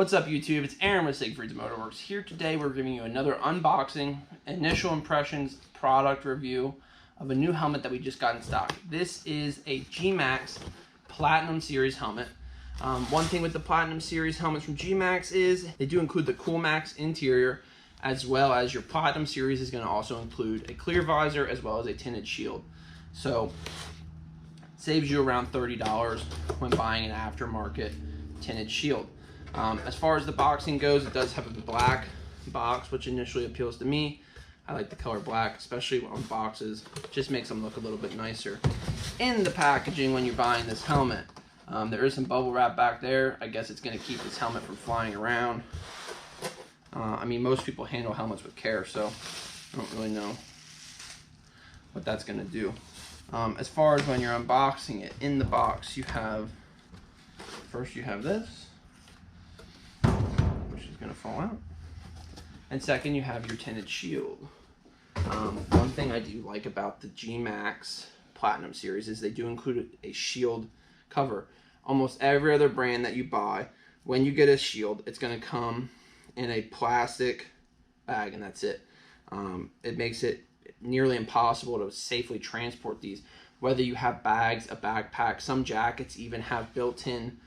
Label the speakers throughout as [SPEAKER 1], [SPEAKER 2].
[SPEAKER 1] What's up YouTube? It's Aaron with Siegfried's Motorworks. Here today we're giving you another unboxing, initial impressions, product review of a new helmet that we just got in stock. This is a Gmax Platinum Series helmet. One thing with the Platinum Series helmets from Gmax is they do include the CoolMax interior, as well as your Platinum Series is going to also include a clear visor as well as a tinted shield. So saves you around $30 when buying an aftermarket tinted shield. As far as the boxing goes, it does have a black box, which initially appeals to me. I like the color black, especially on boxes. It just makes them look a little bit nicer. In the packaging when you're buying this helmet, there is some bubble wrap back there. I guess it's going to keep this helmet from flying around. I mean, most people handle helmets with care, so I don't really know what that's going to do. As far as when you're unboxing it, in the box you have, first you have this, which is going to fall out, and second you have your tinted shield. One thing I do like about the Gmax Platinum Series is they do include a shield cover. Almost every other brand that you buy, when you get a shield, it's going to come in a plastic bag, and that's it. It makes it nearly impossible to safely transport these, whether you have bags, a backpack. Some jackets even have built-in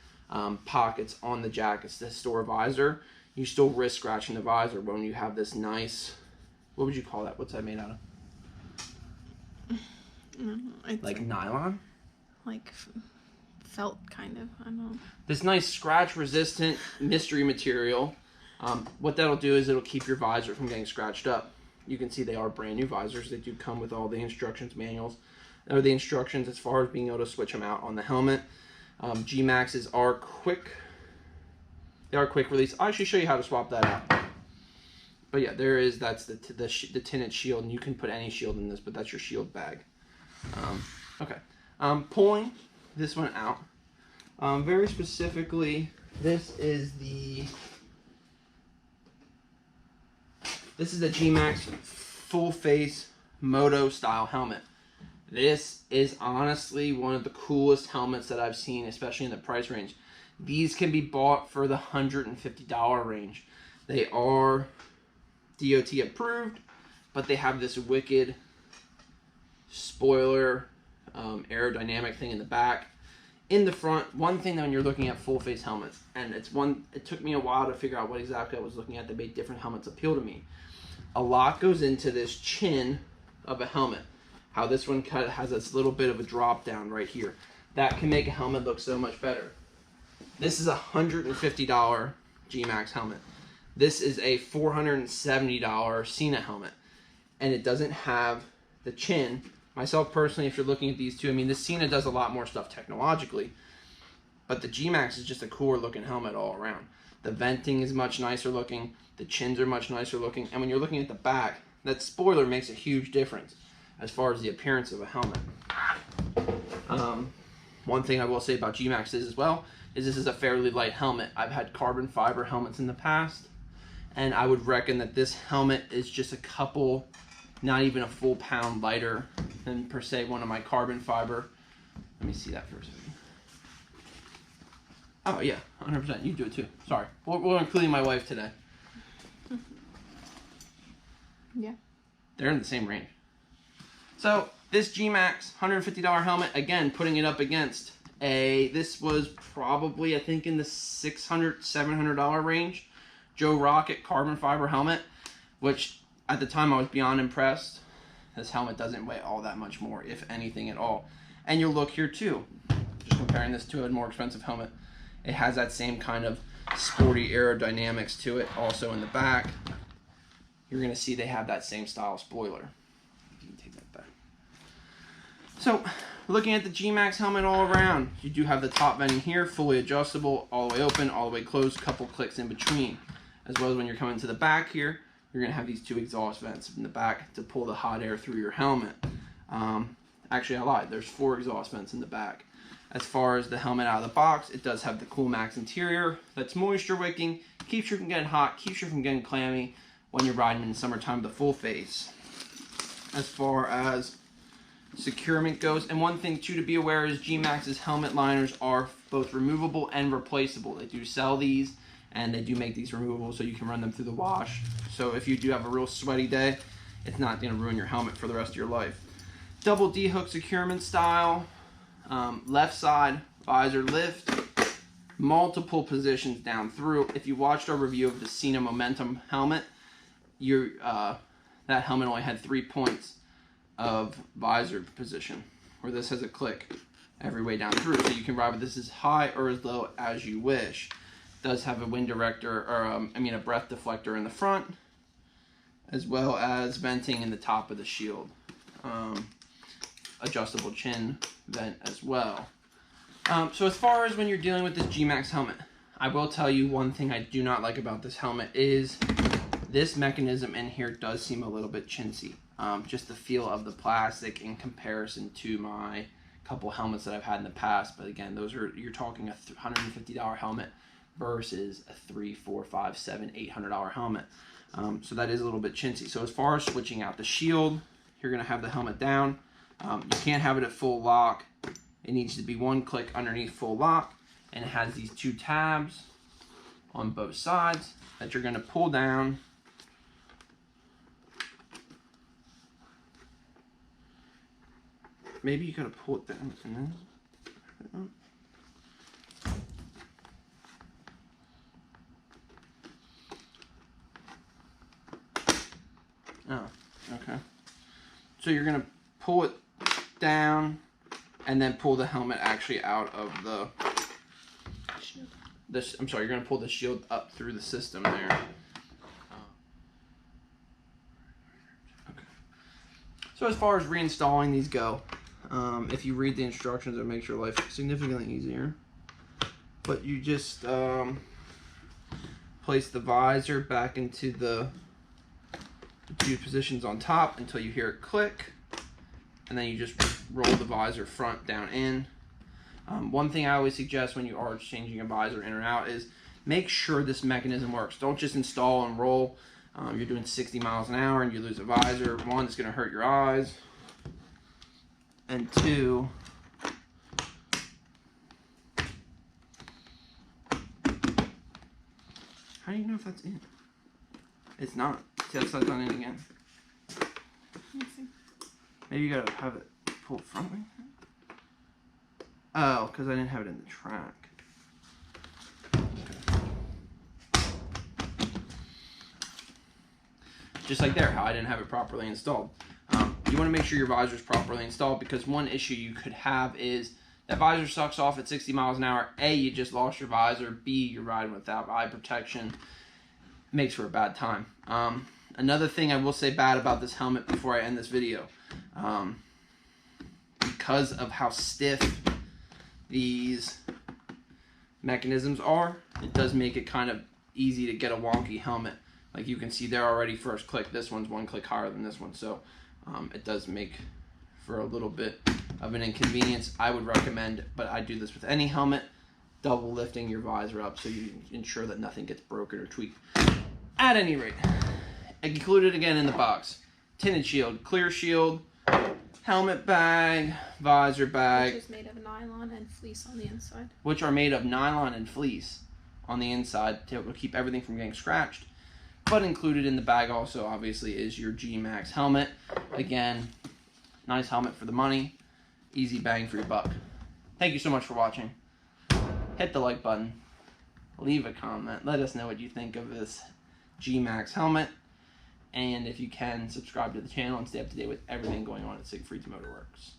[SPEAKER 1] pockets on the jackets to store visor. You still risk scratching the visor when you have this nice, what would you call that? What's that made out of?
[SPEAKER 2] It's
[SPEAKER 1] like nylon?
[SPEAKER 2] Like felt, kind of. I don't know.
[SPEAKER 1] This nice scratch resistant mystery material. What that'll do is it'll keep your visor from getting scratched up. You can see they are brand new visors. They do come with all the instructions manuals, or the instructions as far as being able to switch them out on the helmet. Gmax's are quick. They are quick release. I'll actually show you how to swap that out. But yeah, there is. That's the tinted shield, and you can put any shield in this, but that's your shield bag. Okay. Pulling this one out. Very specifically, this is the Gmax full face Moto style helmet. This is honestly one of the coolest helmets that I've seen, especially in the price range. These can be bought for the $150 range. They are DOT approved, but they have this wicked spoiler aerodynamic thing in the back. In the front, one thing that when you're looking at full face helmets, and it took me a while to figure out what exactly I was looking at that made different helmets appeal to me. A lot goes into this chin of a helmet. How this one kind of has this little bit of a drop down right here. That can make a helmet look so much better. This is a $150 Gmax helmet. This is a $470 Cena helmet. And it doesn't have the chin. Myself personally, if you're looking at these two, I mean, the Cena does a lot more stuff technologically. But the Gmax is just a cooler looking helmet all around. The venting is much nicer looking. The chins are much nicer looking. And when you're looking at the back, that spoiler makes a huge difference as far as the appearance of a helmet. One thing I will say about Gmax is as well, is this is a fairly light helmet. I've had carbon fiber helmets in the past, and I would reckon that this helmet is just a couple, not even a full pound lighter than per se one of my carbon fiber. Let me see that for a second. Oh yeah, 100%. You do it too. Sorry, we're including my wife today.
[SPEAKER 2] Yeah.
[SPEAKER 1] They're in the same range. So this Gmax $150 helmet, again, putting it up against this was probably, I think, in the $600, $700 range, Joe Rocket carbon fiber helmet, which at the time I was beyond impressed. This helmet doesn't weigh all that much more, if anything at all. And you'll look here too, just comparing this to a more expensive helmet. It has that same kind of Sporty Aerodynamics to it, also in the back. You're going to see they have that same style spoiler. You can take that back. So, looking at the Gmax helmet all around, you do have the top venting here, fully adjustable, all the way open, all the way closed, couple clicks in between. As well as when you're coming to the back here, you're going to have these two exhaust vents in the back to pull the hot air through your helmet. Actually, I lied. There's 4 exhaust vents in the back. As far as the helmet out of the box, it does have the CoolMax interior that's moisture wicking, keeps you from getting hot, keeps you from getting clammy when you're riding in the summertime with the full face. As far as securement goes, and one thing too to be aware is Gmax's helmet liners are both removable and replaceable. They do sell these and they do make these removable so you can run them through the wash. So if you do have a real sweaty day, it's not going to ruin your helmet for the rest of your life. Double D-hook securement style, left side visor lift, multiple positions down through. If you watched our review of the Cena Momentum helmet, that helmet only had 3 points of visor position, where this has a click every way down through, so you can ride with this as high or as low as you wish. It does have a wind director, or a breath deflector in the front, as well as venting in the top of the shield. Adjustable chin vent as well. So as far as when you're dealing with this Gmax helmet, I will tell you one thing I do not like about this helmet is this mechanism in here does seem a little bit chintzy. Just the feel of the plastic in comparison to my couple helmets that I've had in the past. But again, you're talking a $150 helmet versus a $300, $400, $500, $700, $800 helmet. So that is a little bit chintzy. So as far as switching out the shield, you're going to have the helmet down. You can't have it at full lock. It needs to be one click underneath full lock, and it has these 2 tabs on both sides that you're going to pull down. Maybe you gotta pull it down and then put it on. Oh, okay. So you're gonna pull it down and then pull the helmet actually out of the shield. I'm sorry, you're gonna pull the shield up through the system there. Okay. So as far as reinstalling these go, if you read the instructions, it makes your life significantly easier. But you just place the visor back into the 2 positions on top until you hear it click, and then you just roll the visor front down in. One thing I always suggest when you are changing a visor in or out is make sure this mechanism works. Don't just install and roll. You're doing 60 miles an hour and you lose a visor. 1, it's going to hurt your eyes. And 2, how do you know if that's in? It's not. See, that's not in again. Maybe you gotta have it pulled front like that? Oh, because I didn't have it in the track. Okay. Just like there, how I didn't have it properly installed. You want to make sure your visor is properly installed, because one issue you could have is that visor sucks off at 60 miles an hour. A, you just lost your visor. B, you're riding without eye protection. Makes for a bad time. Another thing I will say bad about this helmet before I end this video, because of how stiff these mechanisms are, it does make it kind of easy to get a wonky helmet. Like you can see there already, first click, this one's 1 click higher than this one, so it does make for a little bit of an inconvenience. I would recommend, but I do this with any helmet, double lifting your visor up so you ensure that nothing gets broken or tweaked. At any rate, included again in the box, tinted shield, clear shield, helmet bag, visor bag.
[SPEAKER 2] Which is made of nylon and fleece on the inside.
[SPEAKER 1] Which are made of nylon and fleece on the inside to keep everything from getting scratched. But included in the bag also, obviously, is your Gmax helmet. Again, nice helmet for the money. Easy bang for your buck. Thank you so much for watching. Hit the like button. Leave a comment. Let us know what you think of this Gmax helmet. And if you can, subscribe to the channel and stay up to date with everything going on at Siegfried's Motorworks.